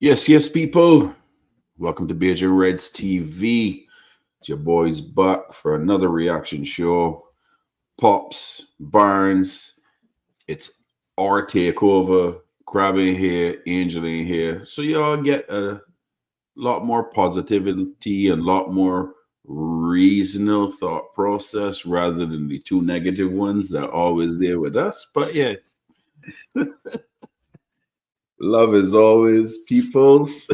Yes, people. Welcome to Beijing Reds TV. It's your boys back for another reaction show. Pops, Barnes. It's our takeover. Crab in here, Angel in here. So y'all get a lot more positivity and a lot more reasonable thought process rather than the two negative ones that are always there with us. But yeah, love as always, peoples.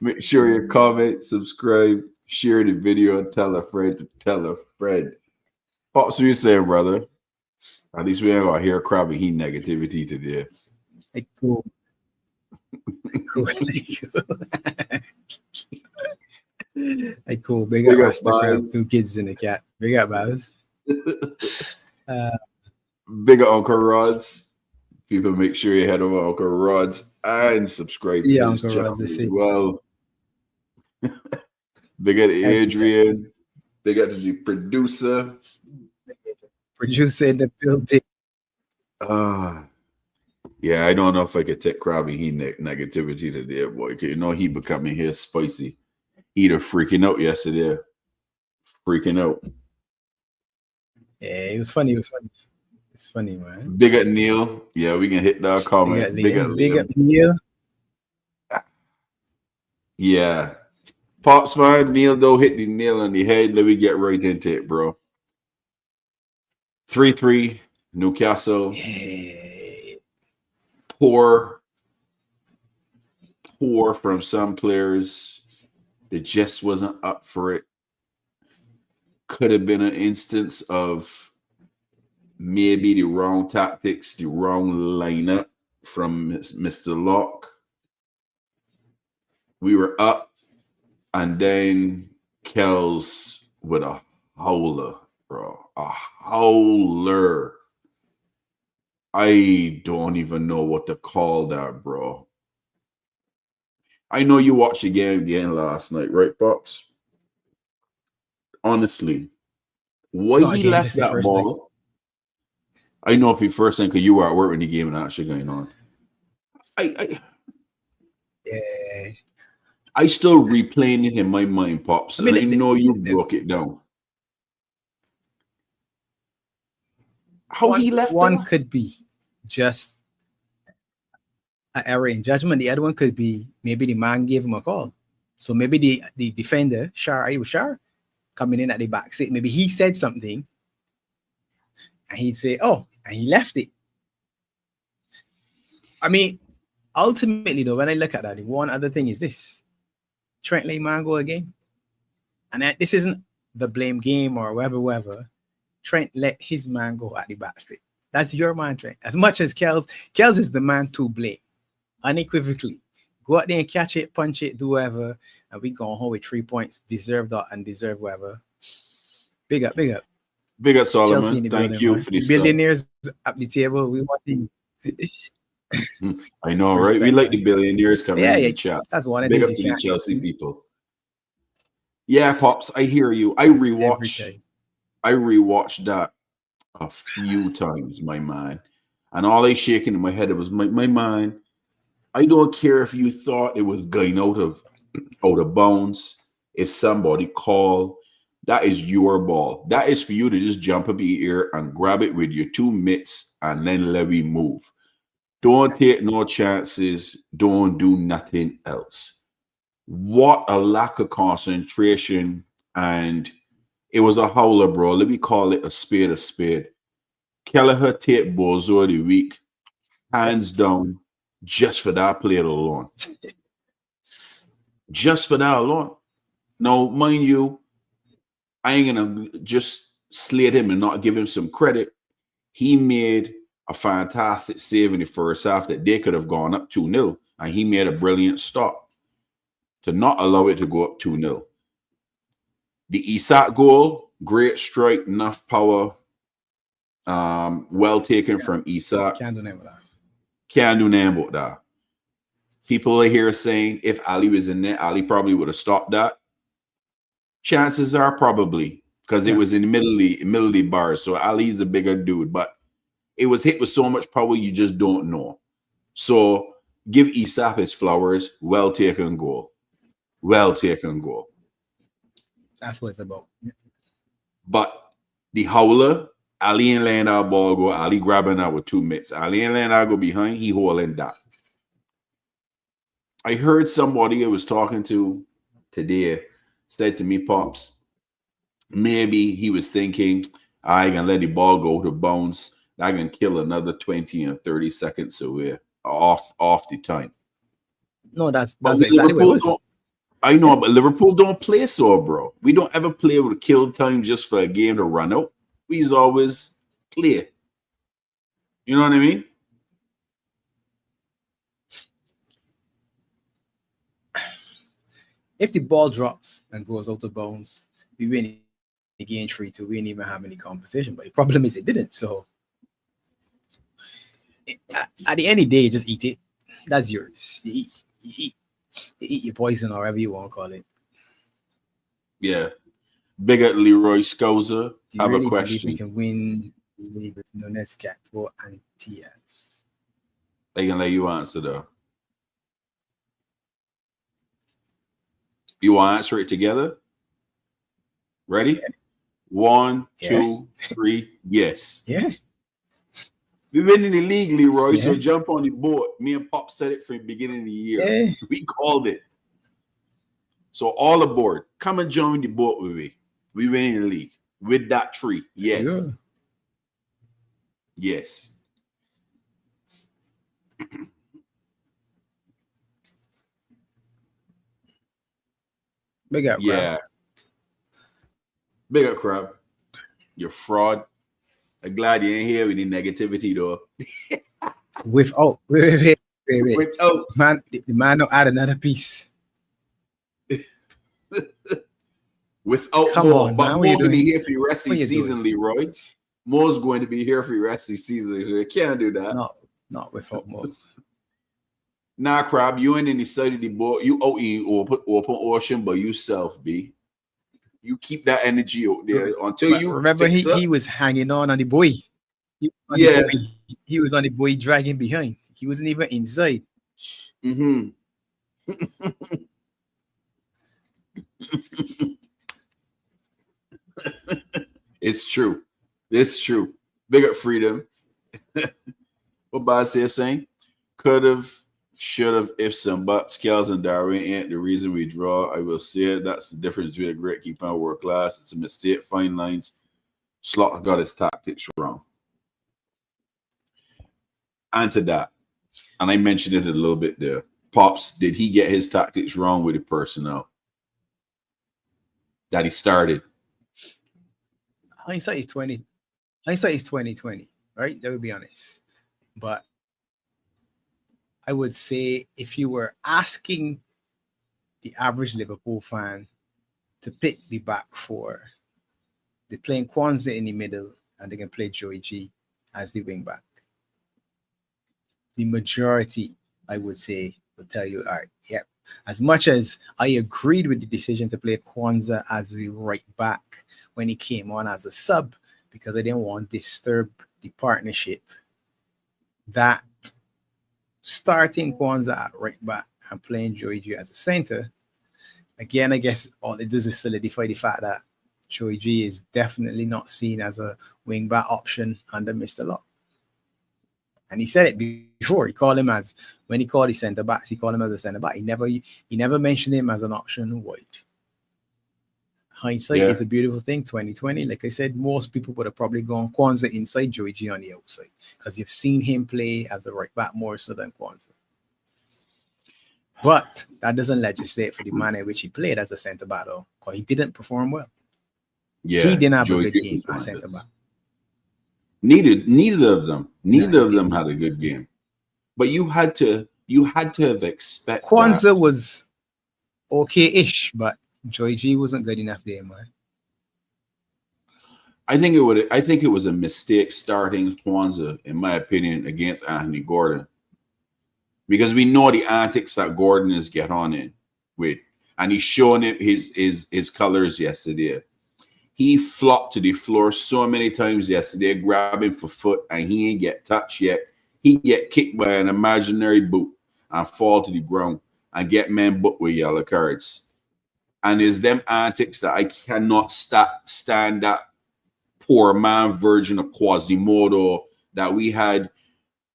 Make sure you comment, subscribe, share the video, and tell a friend to tell a friend. Pops, what you saying, brother? At least we ain't gonna hear crab and heat negativity today. Like cool. Like cool. Big up Rasta Crab, 2 kids and a cat. Big up, Baz. Big up Uncle Rods. People, make sure you head over Uncle Rods and subscribe to his Uncle channel Rods, as well. Big up to Adrian. Big up to the producer. Producer in the building. Yeah, I don't know if I could take Krabby he negativity today, boy. Cause you know he becoming here spicy. He freaking out yesterday. Freaking out. Yeah, it was funny. It's funny, man. Big up Neil. Yeah, we can hit that comment. Big up Neil. Yeah. Pops, man, Neil, don't hit the nail on the head. Let me get right into it, bro. 3-3, Newcastle. Hey. Poor from some players. It just wasn't up for it. Could have been an instance of maybe the wrong tactics, the wrong lineup from Mr. Locke. We were up, and then Kells with a howler, bro. A howler. I don't even know what to call that, bro. I know you watched the game again last night, right, Pops? Honestly, why he left that ball? I know if he first thing because you were at work when the game was actually going on. I still replaying it in my mind, Pops. I know you broke it down. How he left one could be just an error in judgment. The other one could be maybe the man gave him a call. So maybe the defender, Shar, coming in at the back seat, maybe he said something and he'd say, oh, and he left it. I mean, ultimately, though, when I look at that, one other thing is this. Trent let man go again. And this isn't the blame game or whatever. Trent let his man go at the back seat. That's your man, Trent. As much as Kells is the man to blame. Unequivocally. Go out there and catch it, punch it, do whatever. And we go home with 3 points. Deserve that and deserve whatever. Big up. Big up, Solomon. Thank you for this. Billionaires at the table. We watching. I know, right? We like the billionaires coming in the chat. That's one of Big up to the Chelsea people. Yeah, Pops, I hear you. I rewatched that a few times, my man. And all I shaking in my head, it was my mind. I don't care if you thought it was going out of bounds. If somebody called, that is your ball. That is for you to just jump up your ear and grab it with your 2 mitts and then let me move. Don't take no chances. Don't do nothing else. What a lack of concentration. And it was a howler, bro. Let me call it a spade a spade. Kelleher take Bozo of the week. Hands down. Just for that play alone. Just for that alone. Now, mind you, I ain't going to just slate him and not give him some credit. He made a fantastic save in the first half that they could have gone up 2-0. And he made a brilliant stop to not allow it to go up 2-0. The Isak goal, great strike, enough power. Well taken from Isak. Can't do nothing with that. Can't do nothing about that. People are here saying if Ali was in there, Ali probably would have stopped that. Chances are probably because it was in the middle of the bars. So Ali's a bigger dude, but it was hit with so much power you just don't know. So Give Isaac his flowers. Well taken goal. Well taken goal. That's what it's about. But the howler, Ali and Leonard ball go. Ali grabbing out with 2 mitts. Ali and Leonard go behind. He holding that. I heard somebody I was talking to today said to me, Pops, maybe he was thinking, I can let the ball go to bounce. I can kill another 20 or 30 seconds away off the time. No, that's exactly what it was. I know, but Liverpool don't play so, bro. We don't ever play with a kill time just for a game to run out. We's always play. You know what I mean? If the ball drops and goes out of bounds, we win the game 3-2. We didn't even have any competition. But the problem is it didn't. So at the end of the day, just eat it. That's yours. You eat your poison or whatever you want to call it. Yeah. Big at Leroy Scozer. I have a question. We can win with Nunes, Gakpo, and Diaz. They can let you answer though. You want to answer it together? Ready? Yeah. 1, 2, 3. Yes. Yeah. We've been in the league, Leroy, so jump on the board. Me and Pop said it from the beginning of the year. Yeah. We called it. So all aboard. Come and join the boat with me. We win in the league. With that tree. Yes. Yeah. Yes. Big up, yeah. Big up, Crab. You're fraud. I'm glad you ain't here with the negativity, though. Without. Wait. Man, the man don't add another piece. Without Come more. on, But man, more going to be here for the rest of the season, Leroy. More's going to be here for the rest of the season. So you can't do that. No, not without more. Nah, Crab, you ain't in the side of the boat. You out in open ocean by yourself, B. You keep that energy out there until but you remember he was hanging on the buoy. He was on the buoy dragging behind. He wasn't even inside. Mm-hmm. It's true. It's true. Big up Freedom. What Bob said saying? Could have, should have, if some, but Scales and Darwin ain't the reason we draw. I will say it. That's the difference between a great keeper and world class. It's a mistake. Fine lines. Slot got his tactics wrong. And to that, and I mentioned it a little bit there. Pops, did he get his tactics wrong with the personnel that he started? Hindsight is 2020, right? That would be honest. But I would say if you were asking the average Liverpool fan to pick the back four, they're playing Kwanzaa in the middle and they can play Joey G as the wing back. The majority, I would say, will tell you, all right, yep. As much as I agreed with the decision to play Kwanzaa as the right back when he came on as a sub, because I didn't want to disturb the partnership, that starting Kwanzaa at right back and playing Joey G as a center, again, I guess all it does is solidify the fact that Joey G is definitely not seen as a wing back option under Mr. Locke. And he said it before. He called him as, when he called the centre backs, he called him as a centre back. He never mentioned him as an option wide. Hindsight is a beautiful thing. 2020, like I said, most people would have probably gone Kwanzaa inside, Joey G on the outside, because you've seen him play as a right back more so than Kwanzaa. But that doesn't legislate for the manner in which he played as a centre back, though, because he didn't perform well. Yeah, he didn't have a good game as centre back. Neither of them had a good game. But you had to have expected. Kwanzaa was okay-ish, but Joey G wasn't good enough there, man. I think it was a mistake starting Kwanzaa, in my opinion, against Anthony Gordon. Because we know the antics that Gordon is get on in with, and he's showing it his colors yesterday. He flopped to the floor so many times yesterday, grabbing for foot, and he ain't get touched yet. He get kicked by an imaginary boot. and fall to the ground and get men booked with yellow cards. And it's them antics that I cannot stand, that poor man version of Quasimodo that we had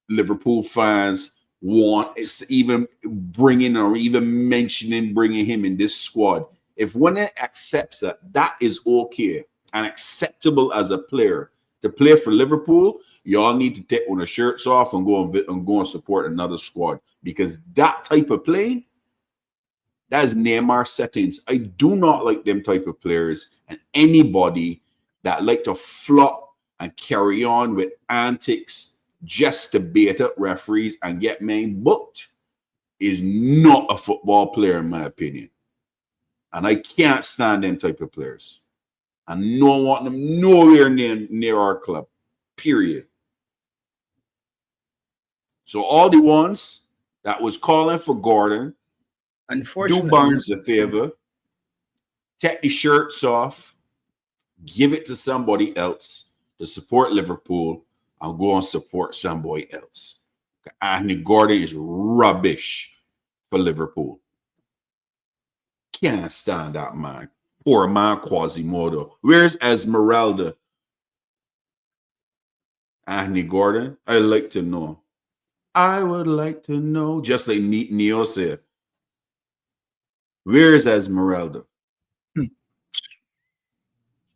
Liverpool fans want. It's even bringing or even mentioning bringing him in this squad. If one accepts that, that is okay and acceptable as a player to play for Liverpool, y'all need to take one of the shirts off and go and support another squad, because that type of playing, that is Neymar settings. I do not like them type of players, and anybody that like to flop and carry on with antics just to bait up referees and get men booked is not a football player, in my opinion. And I can't stand them type of players. I don't want them nowhere near our club, period. So all the ones that was calling for Gordon, unfortunately, do Barnes a favor, take the shirts off, give it to somebody else to support Liverpool, and go and support somebody else. Anthony Gordon is rubbish for Liverpool. Can't stand that man. Poor man Quasimodo. Where's Esmeralda? Anthony Gordon? I'd like to know. I would like to know, just like Neo said. Where's Esmeralda?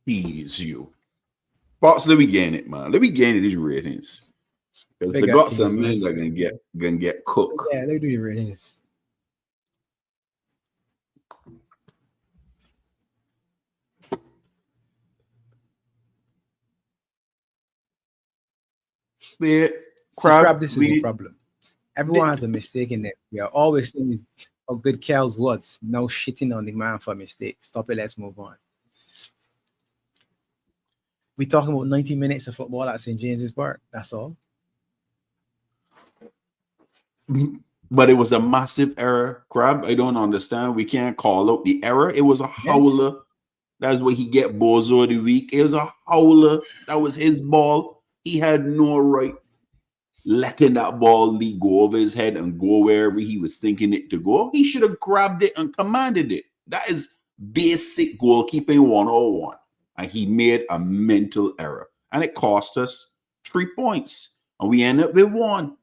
Please, you. Pops, let me gain it, man. Let me gain it, these ratings. Because they got some men that gonna get cooked. Yeah, let me do the ratings. Crab, this is a problem. Everyone has a mistake in it. We are always saying how good Kells was. No shitting on the man for a mistake. Stop it. Let's move on. We're talking about 90 minutes of football at St. James's Park. That's all. But it was a massive error, Crab. I don't understand. We can't call out the error. It was a howler. That's where he get Bozo of the week. It was a howler. That was his ball. He had no right letting that ball go over his head and go wherever he was thinking it to go. He should have grabbed it and commanded it. That is basic goalkeeping 101. And he made a mental error. And it cost us 3 points. And we ended up with 1.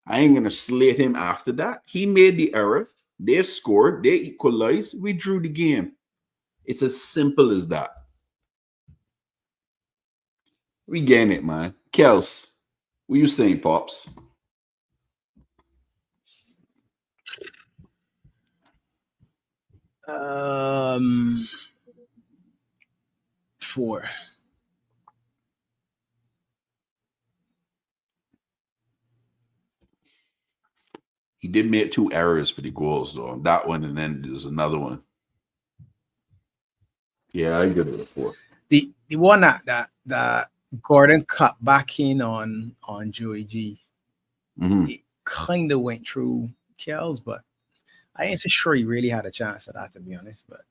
I ain't going to slate him after that. He made the error. They scored. They equalized. We drew the game. It's as simple as that. We getting it, man. Kels, what you saying, Pops? Four. He did make 2 errors for the goals, though. That one, and then there's another one. Yeah, I give it a 4. The one that Gordon cut back in on Joey G. It kind of went through Kells, but I ain't so sure he really had a chance at that, to be honest. But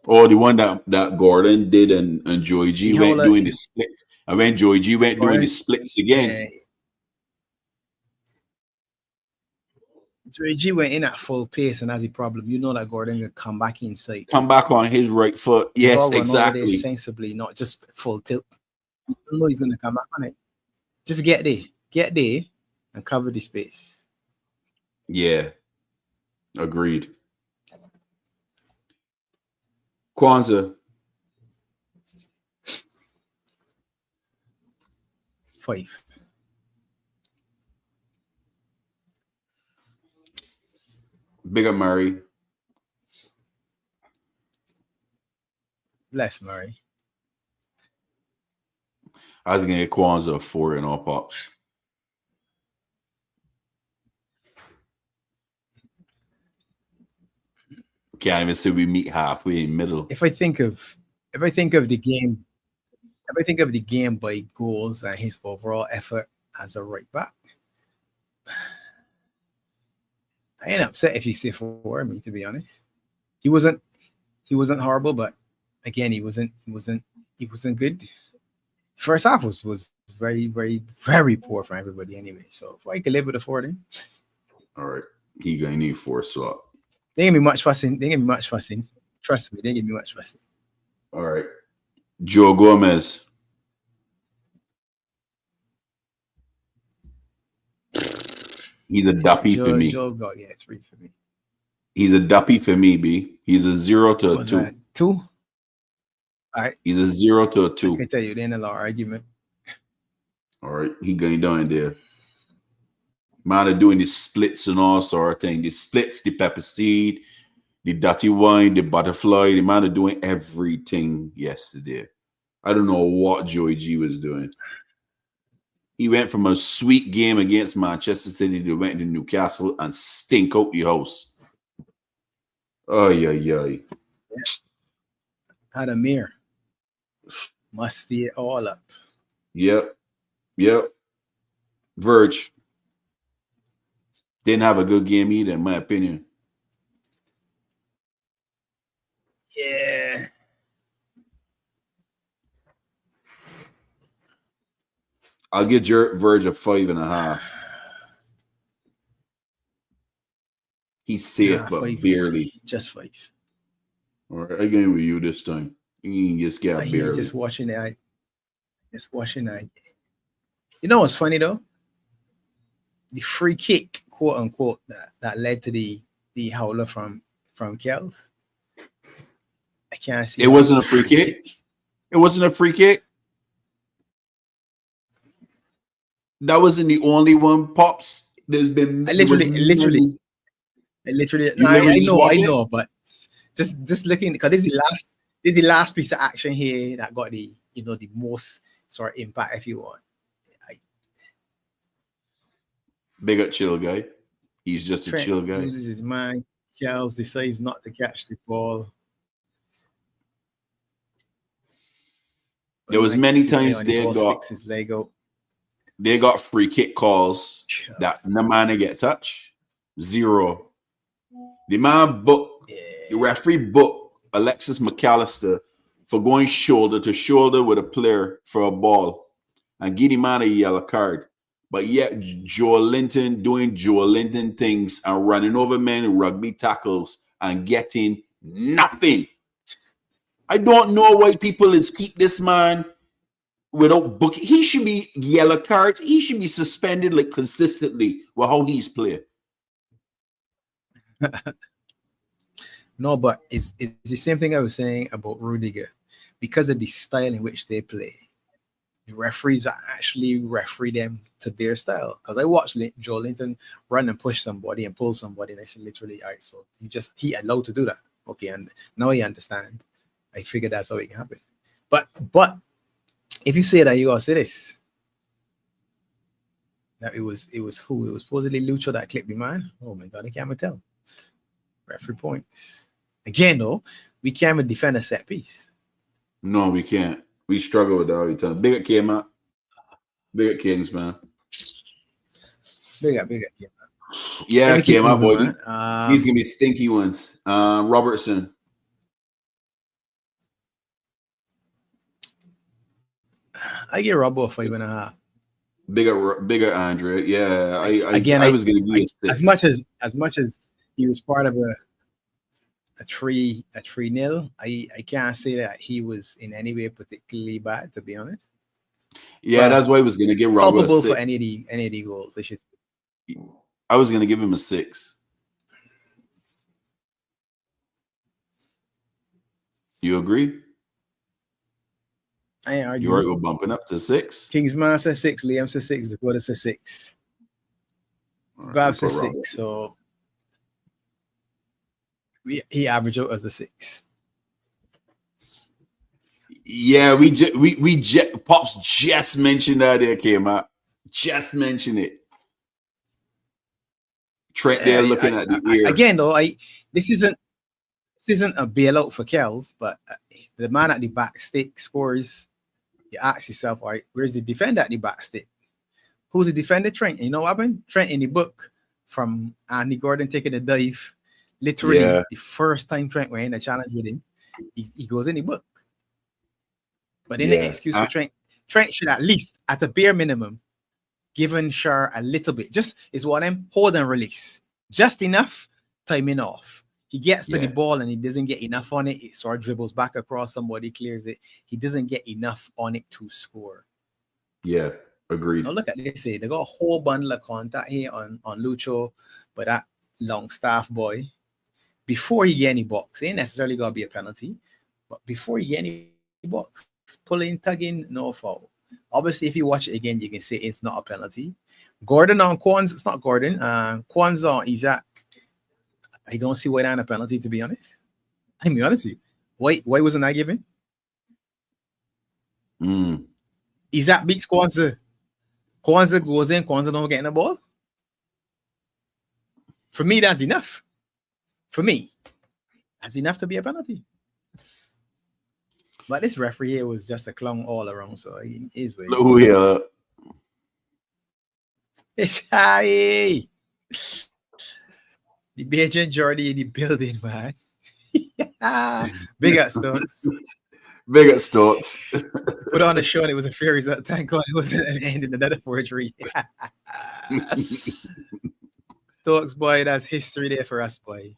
the one that Gordon did and Joey G went doing the split. And when Joey G went doing the splits again. Joey G went in at full pace, and that's the problem. You know that Gordon will come back inside. Come back on his right foot. Yes, exactly. Sensibly, not just full tilt. You know he's going to come back on it. Just get there, and cover the space. Yeah, agreed. Kwanzaa. 5. Bigger Murray. Less Murray. I was going to get Kwanzaa a 4 in all Pops. Can't even say we meet halfway in the middle. If I think of the game by goals and his overall effort as a right back, I ain't upset if you say 4. Me, to be honest, he wasn't horrible, but again, he wasn't good. First half was very, very, very poor for everybody anyway. So if I could live with a 4, then All right. He gonna need 4 swap. They ain't gonna be much fussing. They ain't gonna be much fussing. Trust me, they ain't gonna be much fussing. All right. Joe Gomez. He's a duppy for me. Joe got 3 for me. He's a duppy for me, B. He's a 0 to a 2. That 2? All right. He's a 0 to a 2. I can tell you, there ain't a lot of argument. All right. He going down there. Man are doing the splits and all sort of thing. The splits, the pepper seed, the dirty wine, the butterfly. The man are doing everything yesterday. I don't know what Joey G was doing. He went from a sweet game against Manchester City to went to Newcastle and stink out the house. Oh, yeah. Had a mirror. Musty it all up. Yep. Verge didn't have a good game either, in my opinion. Yeah. I'll give Verge a 5.5. He's safe, but 5, barely. Just 5. All right, I'm going with you this time. You can just get barely. Just watching that. You know what's funny though? The free kick, quote unquote, that led to the howler from Kells. I can't see. It wasn't a free kick. It wasn't a free kick. That wasn't the only one. Pops, there's been. I literally. I know, but just looking because this is the last piece of action here that got the most sort of impact, if you want. Big up chill guy. He's just Trent a chill guy. Loses his mind. Charles decides not to catch the ball. There was many times they got free kick calls that the man get touch. 0. The man booked, the referee booked Alexis McAllister for going shoulder to shoulder with a player for a ball and give the man a yellow card. But yet Joe Linton doing Joe Linton things and running over men in rugby tackles and getting nothing. I don't know why people is keep this man without booking. He should be yellow cards. He should be suspended like consistently with how he's played. No, but it's the same thing I was saying about Rudiger. Because of the style in which they play, the referees are actually referee them to their style. Because I watched Joe Linton run and push somebody and pull somebody, and I said literally, all right, so he allowed to do that. Okay, and now I understand. I figured that's how it can happen. But if you say that, you gotta say this. That it was who? It was supposedly Lucho that clipped the man. Oh my god, I can't even tell. Referee points. Again, though, we can't even defend a set piece. No, we can't. We struggle with that all the time. Big up K-Man. Big up Kings, man. Big up K-Man. Yeah, K-Man, boy. These going to be stinky ones. Robertson. I give Robbo a 5.5. Bigger Andre. Yeah, I was going to give it 6. As much as he was part of a 3-0. I can't say that he was in any way particularly bad, to be honest. Yeah, that's why I was going to give Robbo a 6. For any of the goals. I was going to give him a 6. You agree? I ain't arguing. You are bumping up to 6. Kingsman says 6. Liam says 6. Dakota says 6. Bob says 6. So he averaged out as a 6. Yeah, Pops just mentioned that there came out. Just mentioned it. Trent there looking at the ear. Again, though, this isn't a bailout for Kells, but the man at the back stick scores. You ask yourself, all right, where's the defender at the back stick? Who's the defender? Trent. You know what happened? Trent in the book from Andy Gordon taking a dive. Literally, the first time Trent went in a challenge with him, he goes in the book. But in the excuse for Trent should at least, at a bare minimum, given Shar a little bit. Just is what I'm hold and release. just enough timing off. He gets to the Yeah. ball and he doesn't get enough on it. It sort of dribbles back across somebody, clears it. He doesn't get enough on it to score. Yeah, agreed. Now look at this. They got a whole bundle of contact here on Lucho, but that Longstaff boy, before he get any box, ain't necessarily got to be a penalty, but before he get any box, pulling, tugging, no foul. Obviously, if you watch it again, you can say it's not a penalty. Gordon on Kwanzaa, it's not Gordon. Kwanzaa on Isaac. I don't see why not a penalty, to be honest. I'll be honest with you. Why wasn't I given? Isaac beats Kwanzaa. Kwanzaa goes in, Kwanzaa don't get in the ball. For me, that's enough. For me, that's enough to be a penalty. But this referee here was just a clown all around, so it is what it is. Oh, yeah. It's high. The Bajan Jordy in the building, man. Big up, Stokes. Big up, Stokes. Put on a show and it was a fair result. Thank God it wasn't an end in another forgery. Stokes, boy, that's history there for us, boy.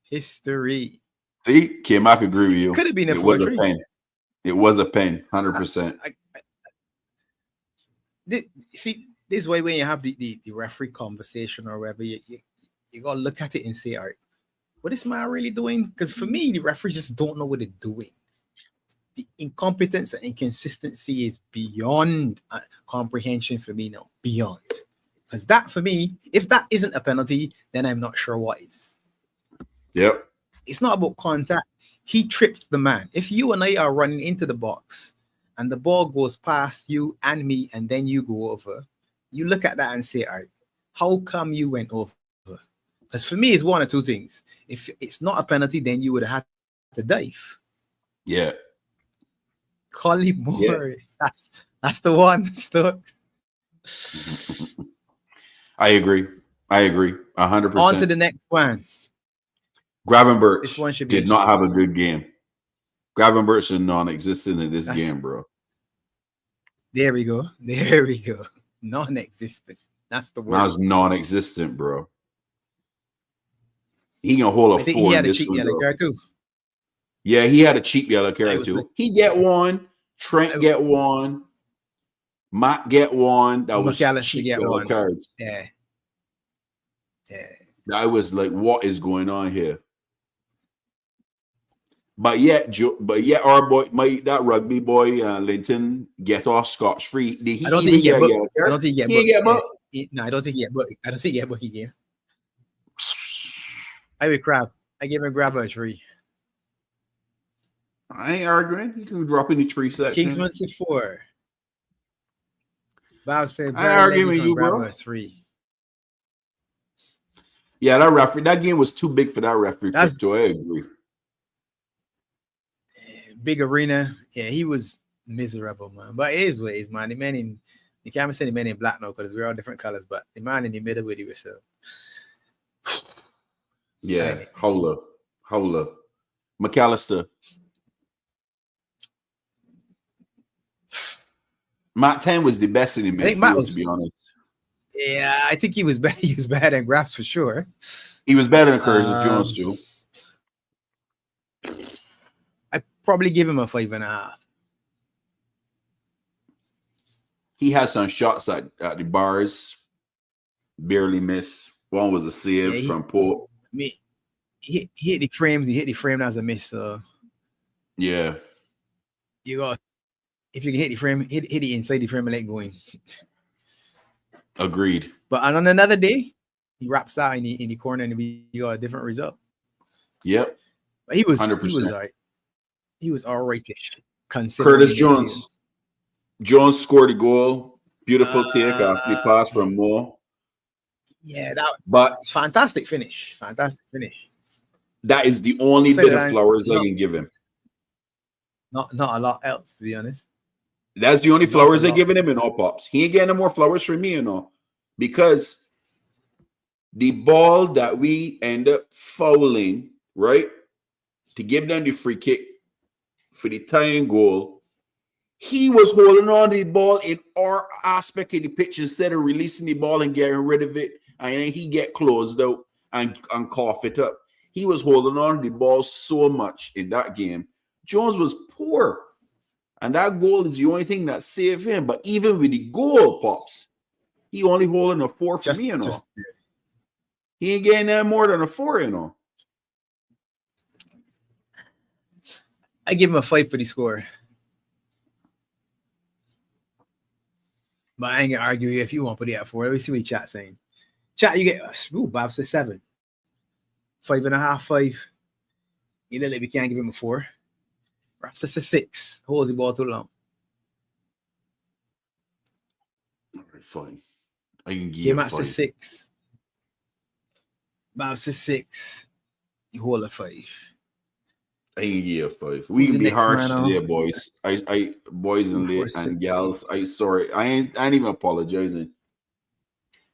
History. See, Kim, I could agree with you. Could have been a forgery. forgery. It was a pen, 100%. See, this way when you have the referee conversation or whatever, you got to look at it and say, all right, what is man really doing? Because for me, the referees just don't know what they're doing. The incompetence and inconsistency is beyond comprehension for me now. Beyond. Because that, for me, if that isn't a penalty, then I'm not sure what is. Yep. It's not about contact. He tripped the man. If you and I are running into the box and the ball goes past you and me and then you go over, you look at that and say, all right, how come you went over? Because for me, it's one or two things. If it's not a penalty, then you would have had to dive. Yeah. Collie Moore. Yeah. That's the one, Stokes. I agree. 100%. On to the next one. Gravenberch did not have a good game. Gravenberch is non-existent in this game, bro. There we go. Non-existent. That's the word. That was non-existent, bro. He can hold a four. He had a cheap yellow card too. Yeah, he had a cheap yellow card too. He get one. Trent get one. Matt get one. That was cheap yellow cards. Yeah. I was like, what is going on here? But yet, our boy, that rugby boy, Linton, get off scotch free. I don't think he get booked. I don't think he get booked. No, I don't think he get booked. I don't think he get booked again. I would grab. I gave him grab a tree. I ain't arguing. You can drop in the tree section. Kingsman said 4. Bob said, I argue with you, bro. A 3. Yeah, that game was too big for that referee. I agree. Big arena. Yeah, he was miserable, man. But it is what it is, man. The man in you can't say the man in black now because we're all different colors, but the man in the middle with you, so yeah, Hola. McAllister. Matt 10 was the best in the midfield, to be honest. Yeah, I think he was bad. He was bad at Graphs for sure. He was better than Curtis Jones too. I probably give him a 5.5. He had some shots at the bars, barely missed. One was a save from Pope. He hit the frames. He hit the frame as a miss. So yeah, you got if you can hit the frame, hit it inside the frame and let go in. Agreed. But on another day, he wraps out in the corner and we got a different result. Yep. But he was 100%. He was all right. He was all rightish. Curtis Jones. Jones scored a goal. Beautiful take off the pass from Moore. Yeah, but fantastic finish. Fantastic finish. That is the only bit of flowers I can give him. Not a lot else, to be honest. That's the only flowers I'm giving him in all pops. He ain't getting no more flowers from me, because the ball that we end up fouling, right, to give them the free kick for the tying goal, he was holding on to the ball in our aspect of the pitch instead of releasing the ball and getting rid of it and then he get closed out and cough it up. He was holding on to the ball so much in that game. Jones was poor. And that goal is the only thing that saved him. But even with the goal, Pops, he only holding a 4 for me, you know. He ain't getting that more than a 4, you know. I give him a 5 for the score. But I ain't gonna argue if you want to put it at 4. Let me see what chat's saying. Chat, you get Bob says 7. 5.5, 5. You literally can't give him a 4. Rasta says 6. Holds the ball too long. All right, fine. I can give you you a 5. 6. Bob says 6. You hold a 5. I can give you a 5. We can be harsh there, boys. I boys and gals. I sorry. I ain't even apologizing.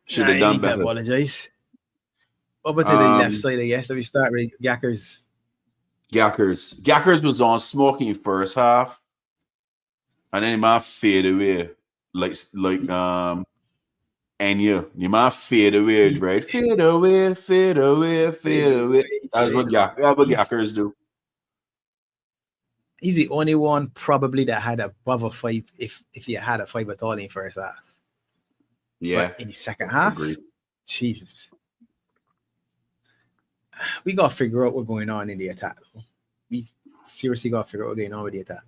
Should have done better. Apologize. Over to the left side, I guess. Let me start with Gackers. Gackers was on smoking first half, and then he might fade away, like and you might fade away, right? Fade away. That's what Gackers do. He's the only one probably that had above a 5 if he had a 5 at all in first half. Yeah. But in the second half, Jesus. We got to figure out what's going on in the attack, though. We seriously got to figure out what's going on with the attack.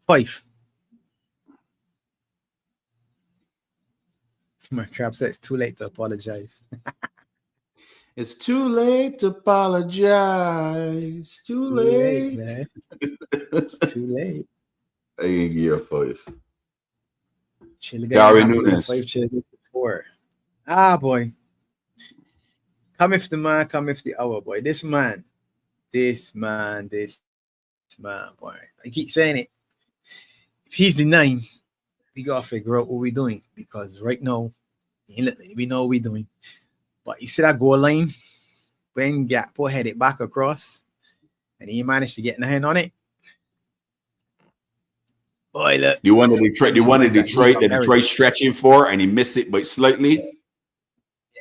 5. My crap said it's too late to apologize. It's too late to apologize. Too late, man. It's too late. I can give you a 5. Gary Nunes. 5, 4. Ah, boy. Come if the man, come if the hour, boy. This man, boy. I keep saying it. If he's the 9, we got to figure out what we're doing. Because right now, we know what we're doing. But you see that goal line? When Gakpo headed back across, and he managed to get a hand on it. Boy, look. You wanted Detroit stretching for, and he missed it, but slightly.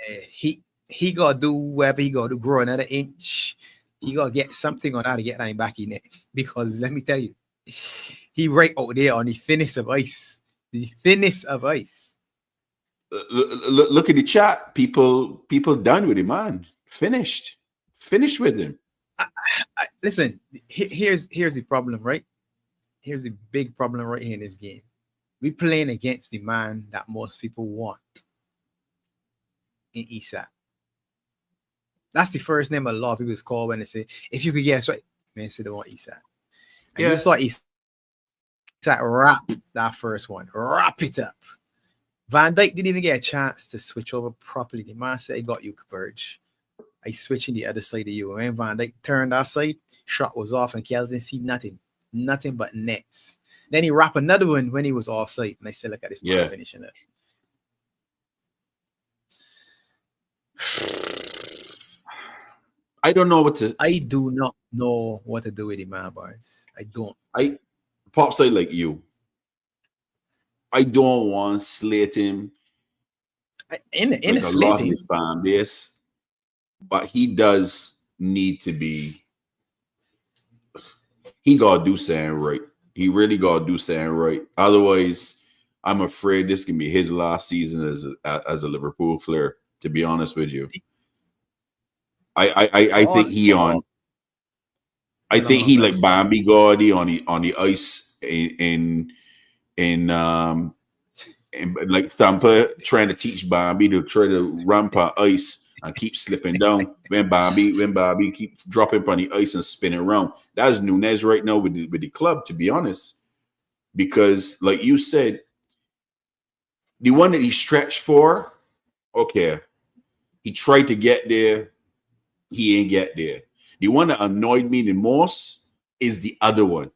Yeah, he got to do whatever he got to do, grow another inch. He got to get something on how to get that back in it. Because let me tell you, he right out there on the thinnest of ice. The thinnest of ice. Look at the chat. People done with him, man. Finished with him. Listen, here's the problem, right? Here's the big problem right here in this game. We're playing against the man that most people want in Isak. That's the first name a lot of people call when they say, if you could get right, man, say they want Isak. And you saw Isak wrap that first one. Wrap it up. Van Dijk didn't even get a chance to switch over properly. The man said, I got you, Converge. I switching the other side of you. And when Van Dijk turned that side, shot was off and Kels didn't see nothing. Nothing but nets. Then he wrapped another one when he was offside. And I said, look at this man finishing it. I don't know what to. I do not know what to do with him, man, boys. I don't. Pops, I like you. I don't want to slate him in like a lot of his fan base, but he does need to be. He gotta do something right. He really gotta do something right. Otherwise, I'm afraid this can be his last season as a Liverpool player. To be honest with you, I think he on. I think he like Bambi Gordy on the ice in like Thumper trying to teach Bambi to try to ramp on ice and keep slipping down when Bambi keep dropping on the ice and spinning around. That's Nunes right now with the club, to be honest. Because like you said, the one that he stretched for, okay, he tried to get there, he ain't get there. The one that annoyed me the most is the other one,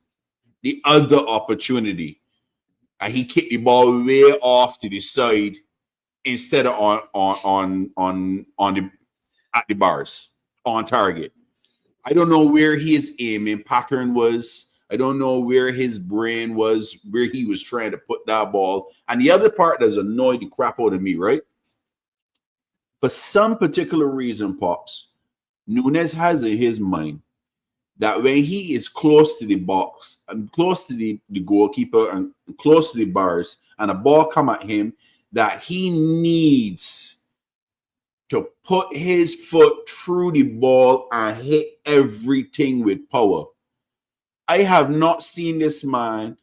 the other opportunity. And he kicked the ball way off to the side instead of on the at the bars on target. I don't know where his aiming pattern was. I don't know where his brain was, where he was trying to put that ball. And the other part that's annoyed the crap out of me, right? For some particular reason, Pops, Nunes has in his mind that when he is close to the box and close to the goalkeeper and close to the bars and a ball come at him, that he needs to put his foot through the ball and hit everything with power. I have not seen this man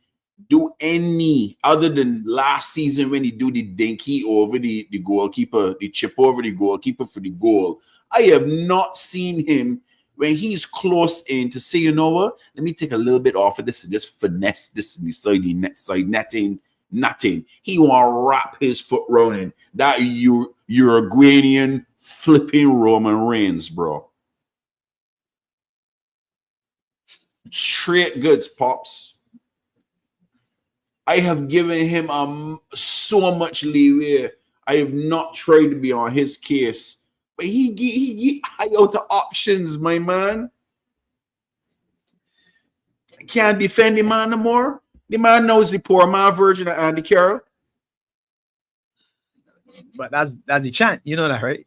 do any other than last season when he do the dinky over the goalkeeper, the chip over the goalkeeper for the goal. I have not seen him when he's close in to say, you know what, let me take a little bit off of this and just finesse this inside the net side netting. Nothing. He want to wrap his foot running. That Uruguayan flipping Roman Reigns, bro. Straight goods, Pops. I have given him so much leeway. I have not tried to be on his case. But he out the options, my man. I can't defend the man no more. The man knows the poor man version of Andy Carroll. But that's the chant. You know that, right?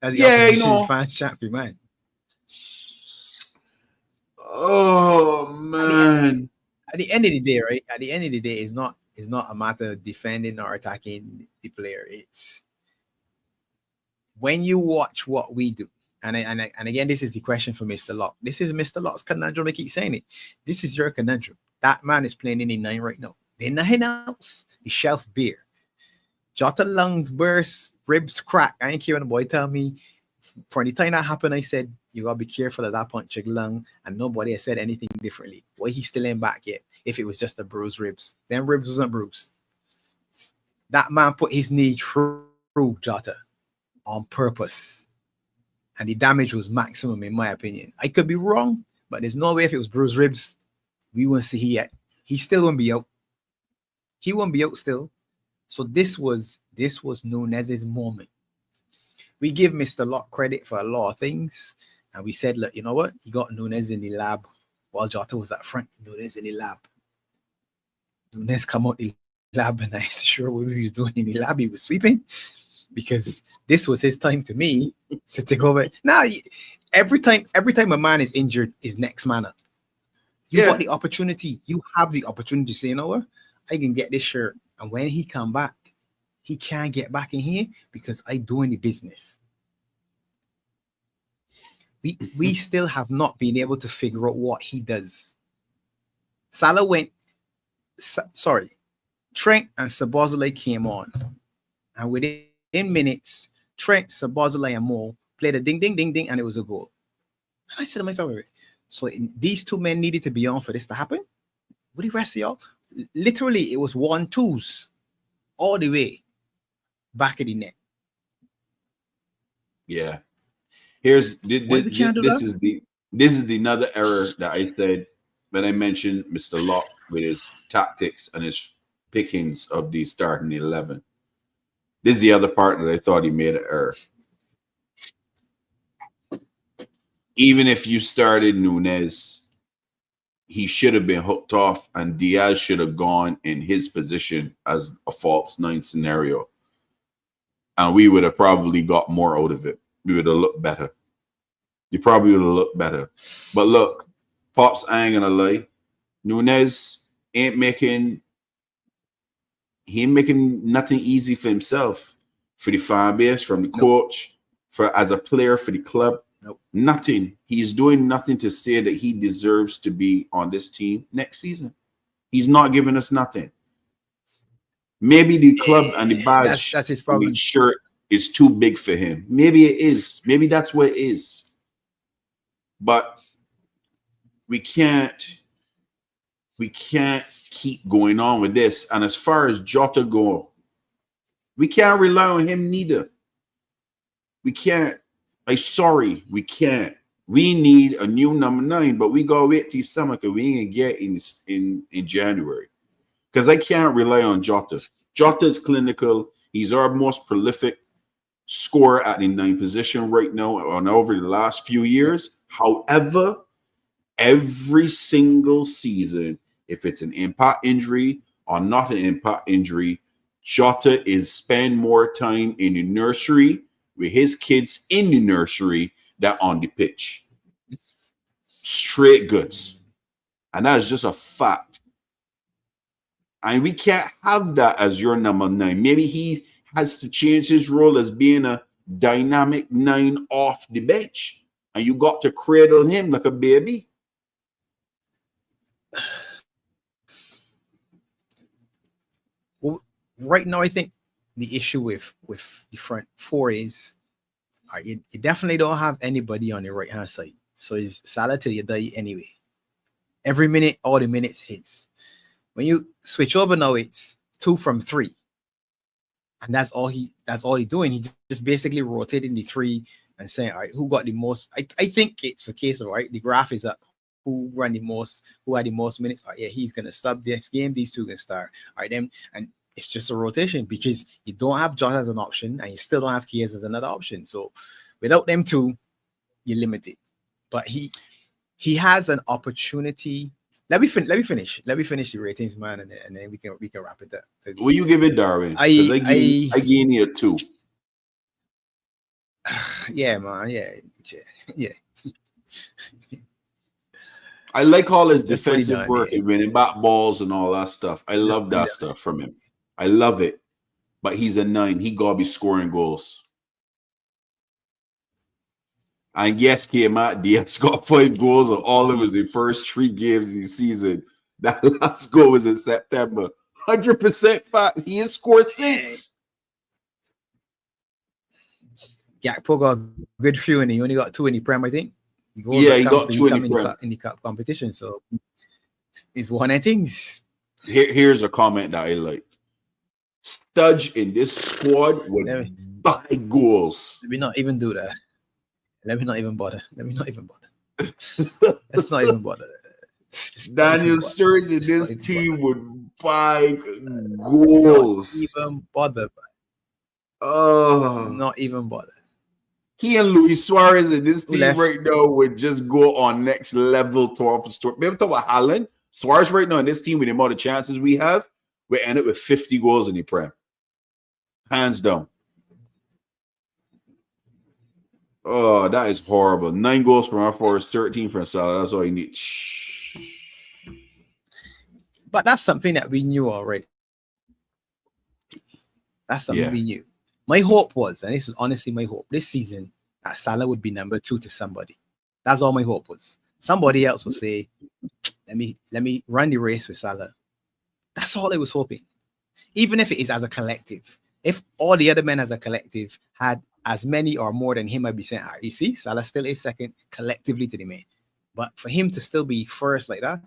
That's the opposition fans chant for man. Oh man. At the end of the day, right? At the end of the day, it's not a matter of defending or attacking the player. It's when you watch what we do. And again, this is the question for Mr. Locke. This is Mr. Locke's conundrum. I keep saying it. This is your conundrum. That man is playing in the 9 right now. They're nothing else. The shelf beer. Jota lungs burst, ribs crack. I ain't care when the boy tell me. For the time that happened, I said, you gotta be careful of that punch your lung. And nobody has said anything differently. Why he still ain't back yet? If it was just a bruised ribs. Them ribs wasn't bruised. That man put his knee through Jota on purpose. And the damage was maximum, in my opinion. I could be wrong, but there's no way if it was bruised ribs, we won't see he yet. He still won't be out. He won't be out still. So this was Nunez's moment. We give Mr. Locke credit for a lot of things. And we said, look, you know what? He got Nunez in the lab while Jota was up front. Nunez in the lab. Nunez come out the lab and I was sure what he was doing in the lab. He was sweeping because this was his time to me to take over. Now, every time a man is injured, is next man up. You got the opportunity. You have the opportunity to say, you know what? I can get this shirt. And when he come back, he can't get back in here because I doing the business. We still have not been able to figure out what he does. Salah went, Trent and Szoboszlai came on. And within minutes, Trent, Szoboszlai, and Mo played a ding, ding, ding, ding, and it was a goal. And I said to myself, so these two men needed to be on for this to happen? What the rest of y'all? Literally, it was 1-2s all the way back of the net. Yeah. This is the another error that I said when I mentioned Mr. Locke with his tactics and his pickings of the starting 11. This is the other part that I thought he made an error. Even if you started Nunez, he should have been hooked off and Diaz should have gone in his position as a false 9 scenario. And we would have probably got more out of it. We would have looked better. You probably would have looked better. But look, Pops, I ain't gonna lie. Nunez ain't making nothing easy for himself, for the fan base, from the coach, for as a player, for the club. Nope. Nothing. He's doing nothing to say that he deserves to be on this team next season. He's not giving us nothing. Maybe the club and the badge, that's his problem. Shirt is too big for him. Maybe it is. Maybe that's what it is. But we can't keep going on with this. And as far as Jota go, we can't rely on him neither. We can't. We can't. We need a new number 9, but we gotta wait till summer because we ain't gonna get in January. Because I can't rely on Jota. Jota is clinical. He's our most prolific scorer at the 9 position right now and over the last few years. However, every single season, if it's an impact injury or not an impact injury, Jota is spend more time in the nursery with his kids in the nursery than on the pitch. Straight goods. And that is just a fact. And we can't have that as your number 9. Maybe he has to change his role as being a dynamic 9 off the bench. And you got to cradle him like a baby. Well, right now, I think the issue with the front four is you definitely don't have anybody on the right-hand side. So it's Salah till you die anyway. Every minute, all the minutes hits. When you switch over now, it's 2 from 3. And that's all he's doing. He just basically rotating the 3 and saying, all right, who got the most? I think it's a case of, right, the graph is up. Who ran the most, who had the most minutes? Oh, yeah, he's gonna sub this game, these two can start. All right, then, and it's just a rotation because you don't have Jota as an option and you still don't have Keys as another option. So without them two, you're limited. But he has an opportunity. Let me finish the ratings, man, and then we can wrap it up. Will you give it, Darwin? I give you a 2. Yeah, man. Yeah. I like all his defensive work and winning back balls and all that stuff. I love that stuff from him. I love it. But he's a 9. He gotta be scoring goals. And yes, K-Matt Diaz got 5 goals of all of his first 3 games of the season. That last goal was in September. 100% fact. He has scored 6. Gakpo got a good few and he only got 2 in the Prem, I think. He got 2 in the cup competition. So it's one of things. Here's a comment that I like. Studge in this squad would buy goals. Let me not even do that. Let me not even bother. Let's not even bother. Daniel Sturridge in this team would buy goals. Not even bother. Oh, not even bother. He and Luis Suarez in this team right now would just go on next level top of story. Maybe talk about Haaland. Suarez right now in this team with the amount of chances we have, we end up with 50 goals in the Prem. Hands down. Oh, that is horrible. 9 goals from our forwards, 13 from Salah. That's all you need. But that's something that we knew already. That's something we knew. My hope was, and this was honestly my hope, this season, that Salah would be number 2 to somebody. That's all my hope was. Somebody else would say, let me run the race with Salah. That's all I was hoping. Even if it is as a collective. If all the other men as a collective had as many or more than him, I'd be saying, you see, Salah still is second collectively to the main. But for him to still be first like that,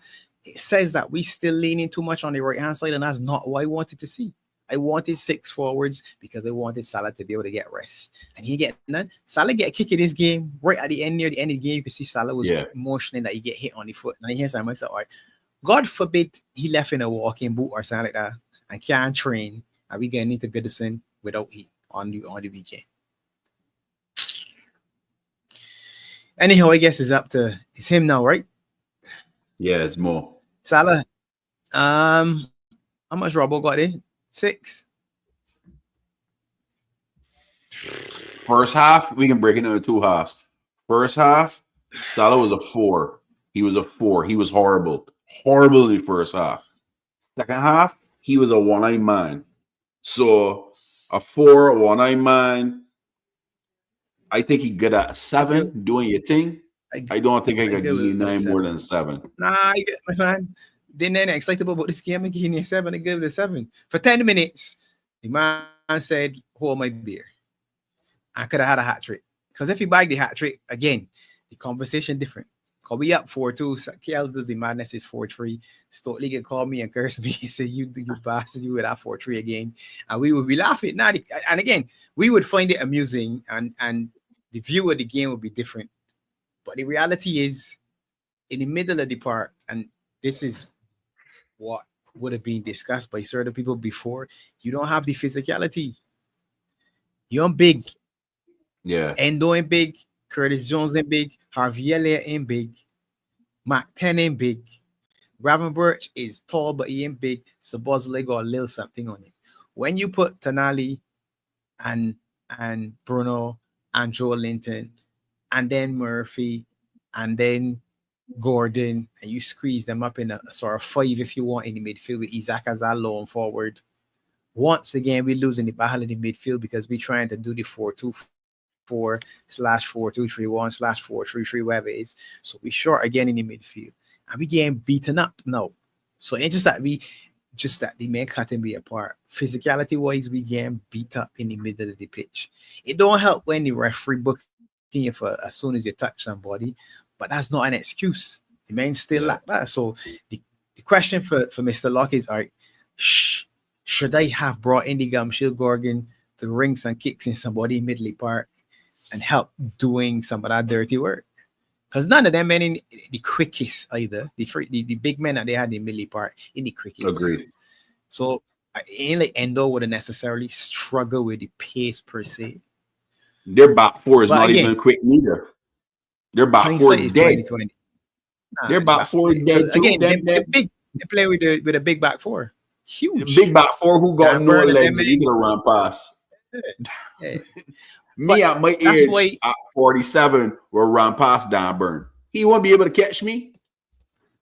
it says that we still leaning too much on the right-hand side, and that's not what I wanted to see. I wanted 6 forwards because I wanted Salah to be able to get rest. And he get none. Salah get a kick in this game right at the end, near the end of the game. You can see Salah was motioning that he get hit on the foot. And I hear myself, all right, God forbid he left in a walking boot or something like that and can't train. And we getting into Goodison without heat on the weekend. Anyhow, I guess it's him now, right? Yeah, it's more. Salah. How much Robbo got in? 6. First half, we can break it into 2 halves. First half, Salah was a 4. He was a 4. He was horrible. Horrible in the first half. Second half, he was a 1-eye man. So a 4, a 1-eye man. I think he got a 7 doing your thing. I don't think I could give you 9 more than 7. Nah, I get my man. Then excitable about this game. I give you a 7. I give it a 7. For 10 minutes, the man said, hold my beer. I could have had a hat trick. Because if he bagged the hat trick, again, the conversation different. Because we up 4-2. KL's does the madness is 4-3. Stokely get called me and curse me and say, you bastard, you with that 4-3 again. And we would be laughing. Now, and again, we would find it amusing and the view of the game would be different. But the reality is, in the middle of the park, and this is what would have been discussed by certain people before, you don't have the physicality. You're big. Yeah. Endo ain't big. Curtis Jones ain't big. Harvey Elliott ain't big. Mac 10 ain't big. Gravenberch is tall, but he ain't big. Szoboszlai got a little something on it. When you put Tonali and Bruno and Joe Linton and then Murphy and then Gordon, and you squeeze them up in a sort of 5 if you want in the midfield with Isaac as our lone forward. Once again, we're losing the battle in the midfield because we're trying to do the 4-2-4/4-2-3-1/4-3-3, whatever it is. So we're short again in the midfield. And we getting beaten up now. So it's just that the main cutting me apart. Physicality wise, we getting beat up in the middle of the pitch. It don't help when the referee booking you for as soon as you touch somebody, but that's not an excuse. The men still like that. So the question for Mr. Locke is, all right, should I have brought in the Gumshield Gorgon to ring some kicks in somebody in Midley Park and help doing some of that dirty work? Because none of them men in the quickest either. The big men that they had in Midley Park in the quickest. Agreed. So it ain't like Endo would have necessarily struggled with the pace per se. Their back four is not even quick neither. Their back four is dead. Their back four is dead too. Again, they're big. They play with a big back four. Huge. Big back four who got no legs and you gonna run past. Yeah. Me at my age at 47 will run past Dan Burn. He won't be able to catch me.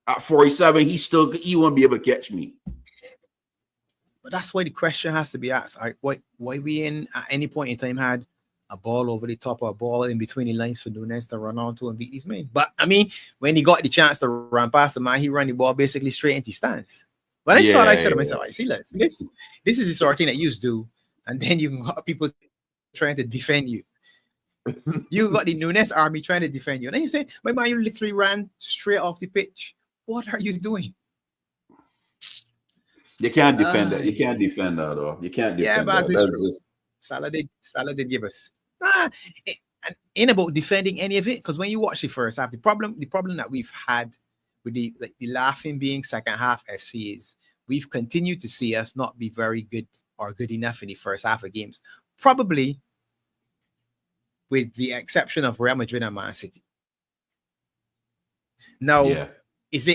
At 47, he won't be able to catch me. But that's why the question has to be asked. Why we in at any point in time had a ball over the top or a ball in between the lines for Nunes to run onto and beat these men. But I mean, when he got the chance to run past the man, he ran the ball basically straight into stands. When I saw that, I said to myself, I see, this is the sort of thing that you do, and then you got people trying to defend you. You got the Nunes army trying to defend you. And then you say, my man, you literally ran straight off the pitch. What are you doing? You can't defend that. You can't defend that, though. You can't defend that. That's just... Salah did give us. It ain't about defending any of it, because when you watch the first half, the problem that we've had with the laughing being second half FC is we've continued to see us not be very good or good enough in the first half of games. Probably with the exception of Real Madrid and Man City. Now, is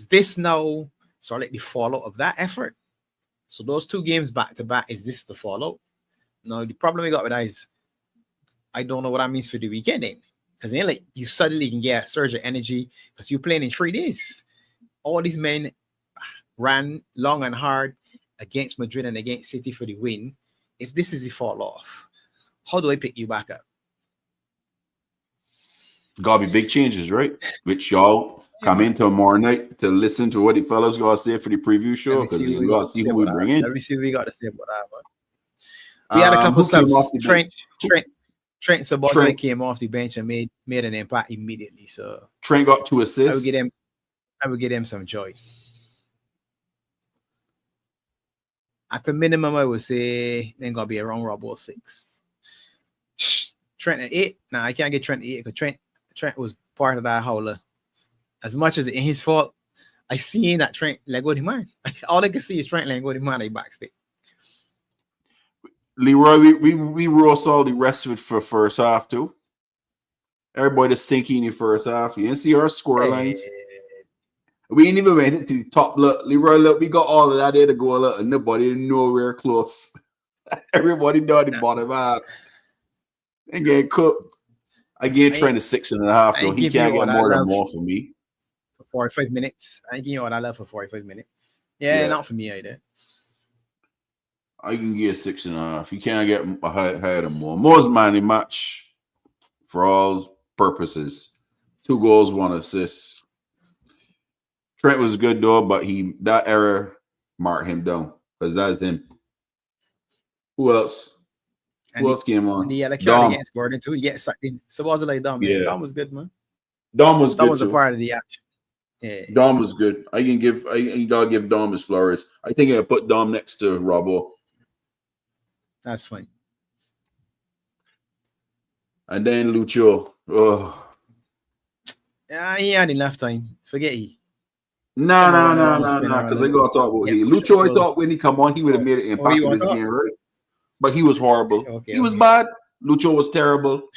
this now sort of like the fallout of that effort? So those two games back to back, is this the fallout? No, the problem we got with that is I don't know what that means for the weekend then. Because then like you suddenly can get a surge of energy because you're playing in 3 days. All these men ran long and hard against Madrid and against City for the win. If this is the fall off, how do I pick you back up? Gotta be big changes, right? Which y'all come in tomorrow night to listen to what the fellas gotta say for the preview show, because you gotta see who we bring in. Let me see what we got to say about that, man. We had a couple subs. Trent Szoboszlai came off the bench and made an impact immediately. So Trent got 2 assists. I would give him some joy. At the minimum, I would say then gonna be around Robo 6. Trent at 8. Nah, I can't get Trent at 8 because Trent was part of that howler. As much as it ain't his fault, I seen that Trent let go of the man. All I can see is Trent letting go of the man at backstick. Leroy, we roast all the rest of it for first half too. Everybody that's stinky in the first half. You didn't see our score lines. We ain't even made it to the top. Look, Leroy, look, we got all of that there to go. Look, and nobody nowhere close. Everybody know the bottom half. And getting cooked. Again, Trent is 6.5 though. He can't get more than more for me. For 45 minutes. I ain't giving you all that love for 45 minutes. Yeah, not for me either. I can get 6.5. You can't get higher than more. More's man in match for all purposes. 2 goals, 1 assist. Trent was good though, but that error marked him down because that's him. Who else? Who else came on? The yellow card against Gordon too. He gets sucked in. So was it like Dom? Yeah, Dom was good, man. Dom was good. Dom was a part of the action. Yeah. Dom was good. I gotta give Dom his flowers. I think I put Dom next to Robbo. That's fine. And then Lucho. Oh. He had enough time. Forget he. No. Because I gotta talk about he. Lucho, I thought when he come on, he would have made an impact in this game, right? But he was horrible. He was bad. Lucho was terrible.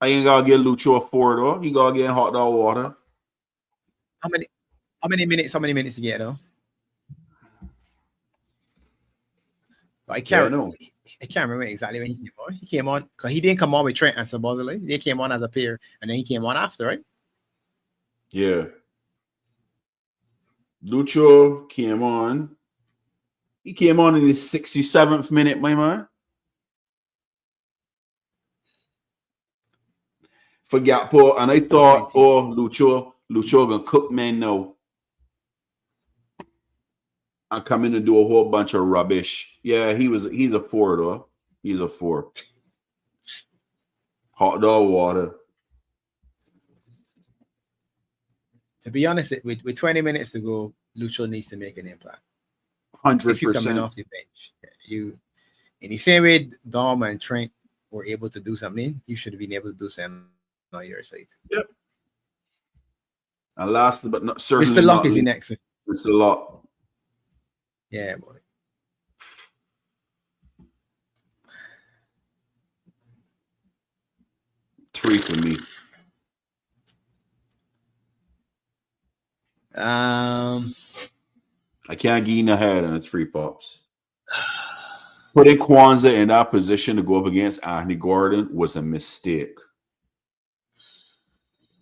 I ain't gotta get Lucho a 4 though. He gotta get hot dog water. How many minutes to get though? But I can't remember exactly when he came on. He came on because he didn't come on with Trent and Sabozale. They came on as a pair, and then he came on after, right? Yeah. Lucho came on. He came on in his 67th minute, my man. For Gakpo, and I thought, Lucho gonna cook man now. I come in and do a whole bunch of rubbish. Yeah, he's a 4 though. He's a 4. Hot dog water. To be honest, with 20 minutes to go, Lucho needs to make an impact. 100%. If you're coming off the bench, in the same way Dom and Trent were able to do something, you should have been able to do something on your side. Yep. And last but not certainly, Mr. Locke is the next one. Mr. Locke. Yeah, boy. Three for me. I can't get in the head on the 3 pops. Putting Kwanzaa in that position to go up against Anthony Gordon was a mistake.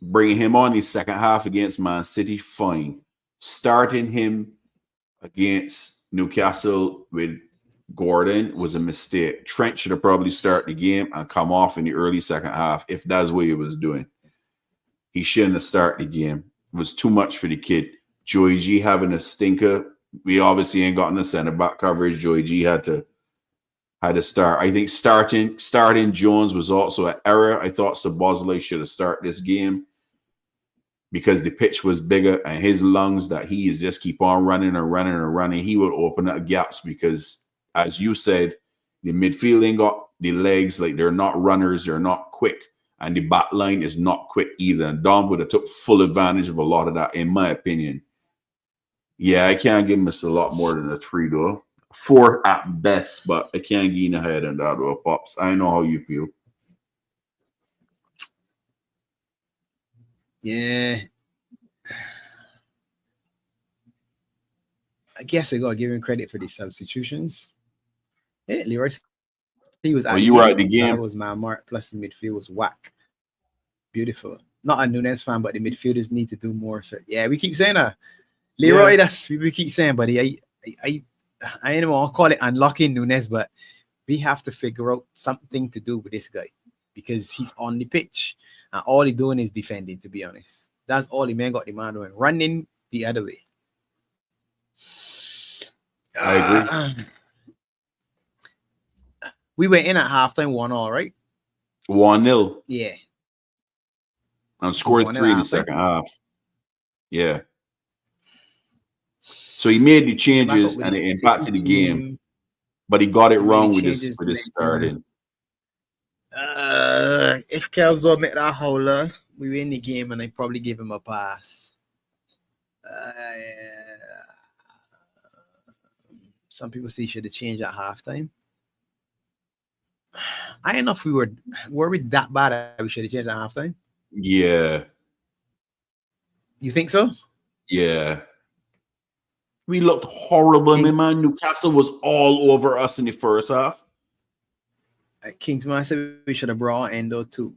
Bringing him on the second half against Man City, fine. Starting him against Newcastle with Gordon was a mistake. Trent should have probably started the game and come off in the early second half if that's what he was doing. He shouldn't have started the game. It was too much for the kid. Joey G having a stinker. We obviously ain't gotten the center back coverage. Joey G had to start. I think starting Jones was also an error. I thought Sabozale should have started this game because the pitch was bigger and his lungs that he is just keep on running and running and running. He would open up gaps because, as you said, the midfield ain't got the legs. Like, they're not runners. They're not quick. And the back line is not quick either. And Dom would have took full advantage of a lot of that, in my opinion. Yeah, I can't give him a lot more than a 3, though. 4 at best, but I can't get in ahead on that, though, Pops. I know how you feel. Yeah. I guess I got to give him credit for the substitutions. Yeah, Leroy, he was you were at the game. That was my mark, plus the midfield was whack. Beautiful. Not a Nunes fan, but the midfielders need to do more. So, yeah, we keep saying that. Leroy, that's we keep saying, buddy. I don't want to call it unlocking Nunes, but we have to figure out something to do with this guy because he's on the pitch and all he's doing is defending, to be honest. That's all the man got the man doing, running the other way. I agree. We went in at halftime 1-1, right? 1-0. Yeah. And scored 3 in the second half. Yeah. So he made the changes and it impacted the game, but he got it wrong with his starting. If Kelso made that howler, we win the game and I probably give him a pass. Some people say he should have changed at halftime. I don't know if we were we that bad that we should have changed at halftime. Yeah. You think so? Yeah. We looked horrible, man. Newcastle was all over us in the first half. Kingsman said we should have brought Endo too.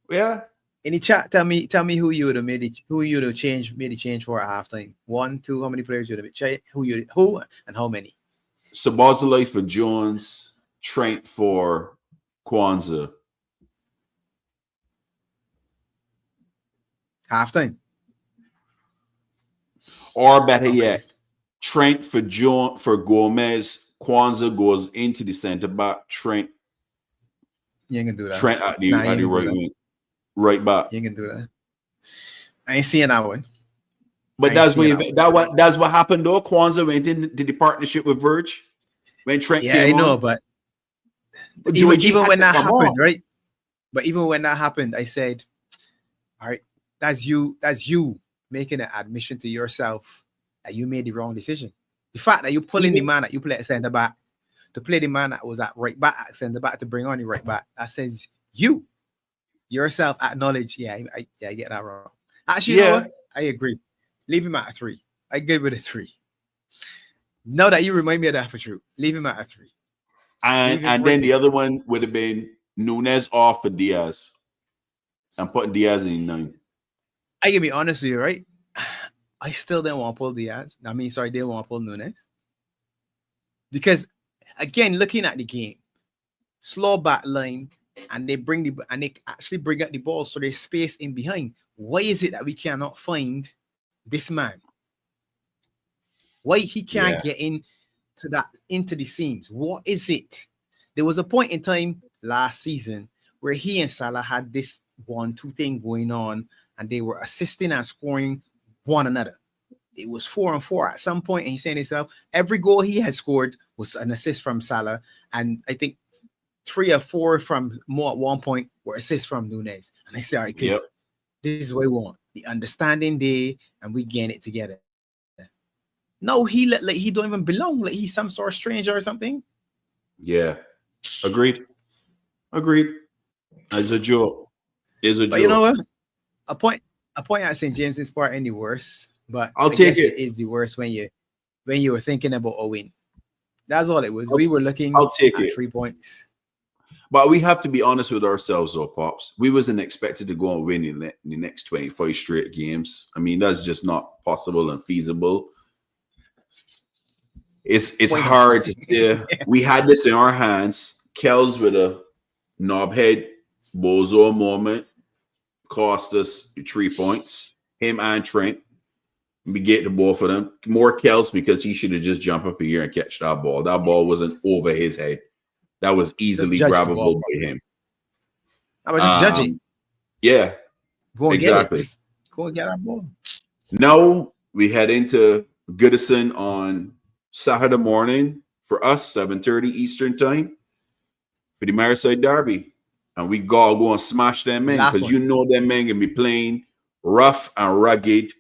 Yeah. In the chat, tell me who you would have made the change for at halftime. 1, 2, how many players you would have changed? Who and how many? Sabozale for Jones, Trent for Kwanzaa. Halftime. Or better yet, Trent for Gomez. Kwanzaa goes into the center back. Trent. You ain't gonna do that. Trent at the right wing. Right back. You ain't gonna do that. I ain't seeing that one. But that's what happened though. Kwanzaa went into the partnership with Verge when Trent came on. Yeah, I know, but even when that happened, right? But even when that happened, I said, all right, that's you making an admission to yourself that you made the wrong decision. The fact that you're pulling the man that you play at center back to play the man that was at right back at center back to bring on the right back, that says you yourself acknowledge, I get that wrong. Actually, you know what? I agree. Leave him at a 3. I give it a 3. Now that you remind me of that for true, leave him at a 3. And then the other one would have been Nunez off for Diaz. I'm putting Diaz in 9. I can be honest with you, right? I still didn't want to pull Diaz. Didn't want to pull Nunez. Because again, looking at the game, slow back line, and they actually bring out the ball, so there's space in behind. Why is it that we cannot find this man? Why he can't get into the seams? What is it? There was a point in time last season where he and Salah had this 1-2 thing going on, and they were assisting and scoring one another. It was 4-4 at some point, and he's saying himself, every goal he had scored was an assist from Salah, and I think 3 or 4 from more at one point were assists from Nunez. And I say, all right, kid, this is what we want. The understanding day, and we gain it together. No, he don't even belong. Like he's some sort of stranger or something. Yeah. Agreed. It's a joke. But you know what? A point at St. James's Park any worse. But I'll take it. It is the worst when you were thinking about a win. That's all it was. We were looking at 3 points. But we have to be honest with ourselves, though, Pops. We wasn't expected to go and win in the next 25 straight games. I mean, that's just not possible and feasible. It's hard to say. We had this in our hands. Kells with a knobhead bozo moment cost us 3 points. Him and Trent. We get the ball for them. More Kells because he should have just jumped up here and catch that ball. That ball wasn't over his head. That was easily grabbable by him. I was just judging. Yeah. Go and get it. Go and get our ball. Now we head into Goodison on Saturday morning for us, 7:30 Eastern time for the Merseyside Derby. And we go and smash them men because you know them men can be playing rough and rugged.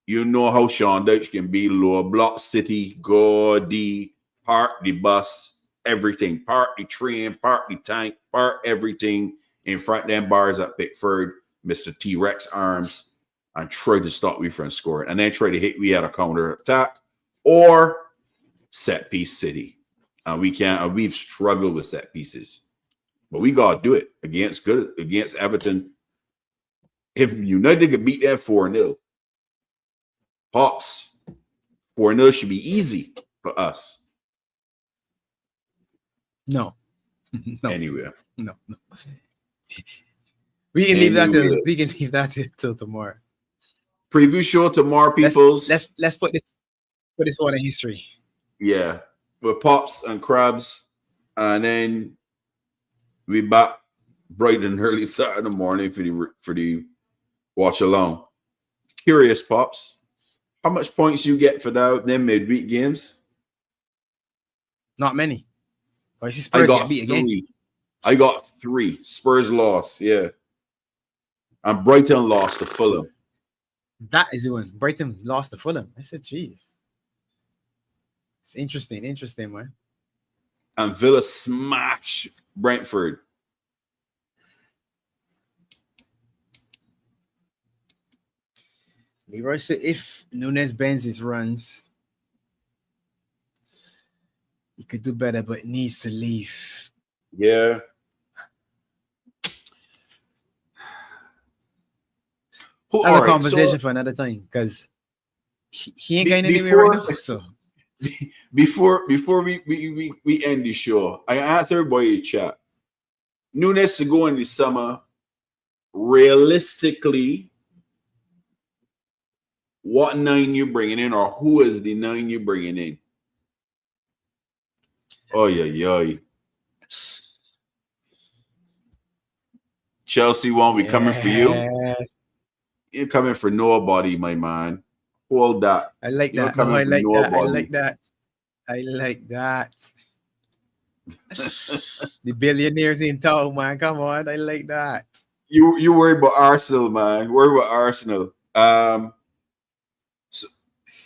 You know how Sean Dyche can be low block city, gaudy, park the bus. Everything, park the train, park the tank, park everything in front of them bars at Pickford, Mr. T-Rex arms, and try to stop we from scoring. And then try to hit we at a counter attack or set piece city. And we've struggled with set pieces. But we gotta do it against Everton. If United could beat that 4-0, Pops, 4-0 should be easy for us. No. Anyway. No. We can leave that till tomorrow. Preview show tomorrow, peoples. Let's put this one in history. Yeah. With Pops and Crabs. And then we back bright and early Saturday morning for the watch along. Curious, Pops. How much points you get for them midweek games? Not many. I got 3. I got 3. Spurs lost, yeah. And Brighton lost to Fulham. That is the one. Brighton lost to Fulham. I said, jeez. It's interesting, man. And Villa smash Brentford. Leroy said if Nunez bends his runs, he could do better, but needs to leave. Yeah. That's a conversation for another time because he ain't going anywhere right now. So before we end the show, I asked everybody to chat. Nunez to go in the summer. Realistically, what 9 you bringing in, or who is the 9 you bringing in? Oh yeah. Chelsea won't be coming for you. You're coming for nobody, my man. Hold that. I like that. No, I like that. The billionaires in town, man. Come on, I like that. You worry about Arsenal, man. Worry about Arsenal. So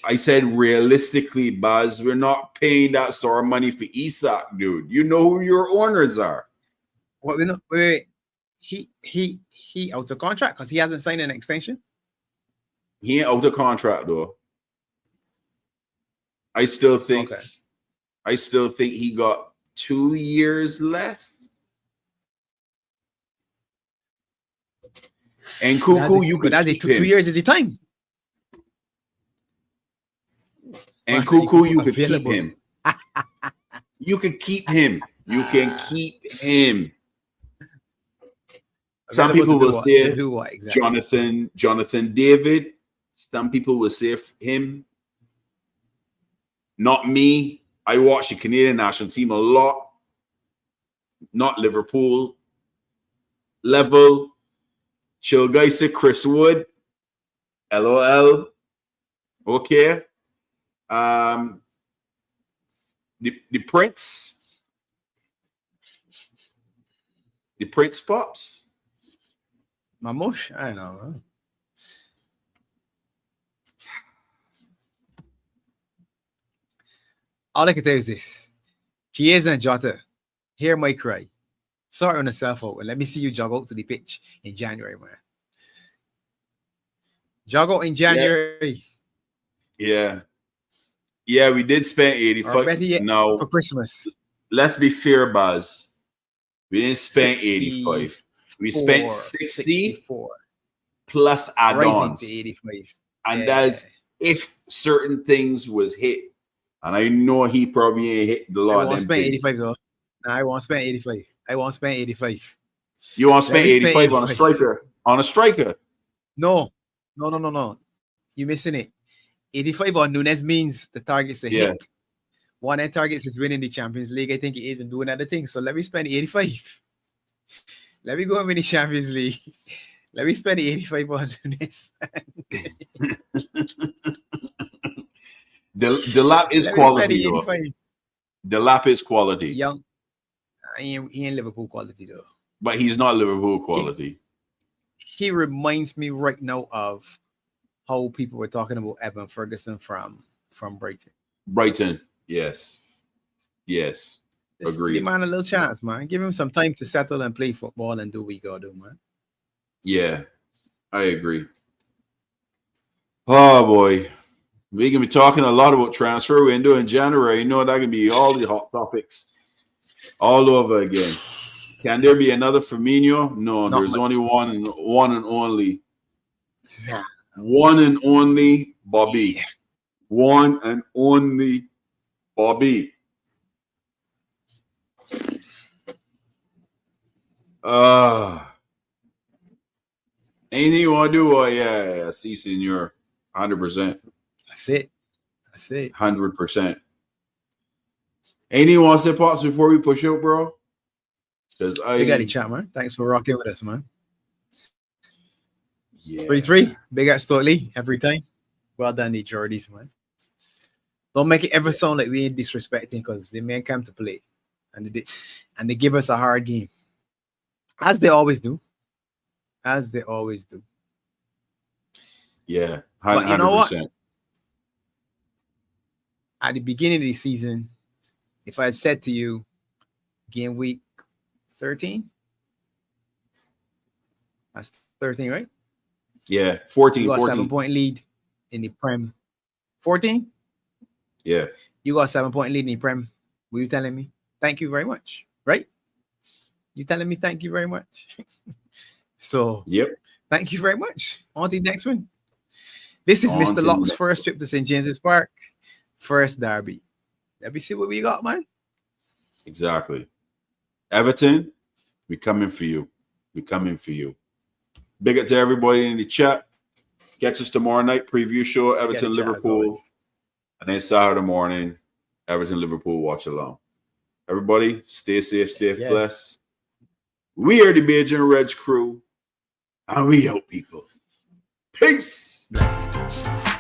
I said realistically, Buzz, we're not paying that sort of money for Isak, dude. You know who your owners are. What we know? Wait. he out of contract because he hasn't signed an extension. He ain't out of contract though. I still think he got 2 years left. And Cuckoo, you could keep him. 2 years is the time. And Cuckoo, you could keep him. You could keep him. You can keep him. Some people will say Jonathan David. Some people will say him. Not me. I watch the Canadian national team a lot. Not Liverpool. Level. Chill guys say Chris Wood. LOL. Okay. The Prince. The Prince Pops. Mamush? I don't know. All I can tell you is this. Chiesa and Jota, hear my cry. Sort on yourself out and let me see you jog out to the pitch in January, man. Jog out in January. Yeah. Yeah, we did spend 85. No. For Christmas. Let's be fair, Buzz. We didn't spend 85. We spent 64 plus add-ons. 85. And that's if certain things was hit. And I know he probably ain't hit the lot. I won't spend 85 though. No, I won't spend 85. I won't spend 85. You want to spend 85 on a striker? On a striker? No. You're missing it. 85 on Nunes means the target's a hit. One of the targets is winning the Champions League. I think it is and doing other things. So let me spend 85. Let me go and win the Champions League. Let me spend 85 on Nunes. The lap is quality, though. The lap is quality. Young. He ain't Liverpool quality, though. But he's not Liverpool quality. He reminds me right now of how people were talking about Evan Ferguson from Brighton. Brighton, yes. Agreed. Give man a little chance, man. Give him some time to settle and play football and do what he gotta do, man. Yeah, I agree. Oh boy. We're gonna be talking a lot about transfer window in January. You know that can be all the hot topics all over again. Can there be another Firmino? No, there's only one and only. Yeah. One and only Bobby. One and only Bobby. Anything you want to do? Oh, yeah. See, senor. 100%. That's it. 100%. Anything you want to say, Pops, before we push out, bro? We got each chat, man. Thanks for rocking with us, man. Yeah. 3-3. Big at Stotley every time. Well done, the Geordies, man. Don't make it ever sound like we ain't disrespecting because they may come to play. And they give us a hard game. As they always do. Yeah. 100%. But you know what? At the beginning of the season, if I had said to you, game week 13, that's 13, right? Yeah, 14. You got 14. 7-point lead in the Prem. 14? Yeah. You got 7-point lead in the Prem. Were you telling me? Thank you very much, right? You telling me thank you very much? So, yep. Thank you very much. On to the next one. This is Mr. Locke's first trip to St. James's Park. First derby. Let me see what we got, man. Exactly. Everton, we coming for you. Big up to everybody in the chat. Catch us tomorrow night. Preview show, Everton, Liverpool. And then Saturday morning, Everton, Liverpool, watch along. Everybody, stay safe, blessed. We are the Beige and Reds crew. And we out, people. Peace. Bless.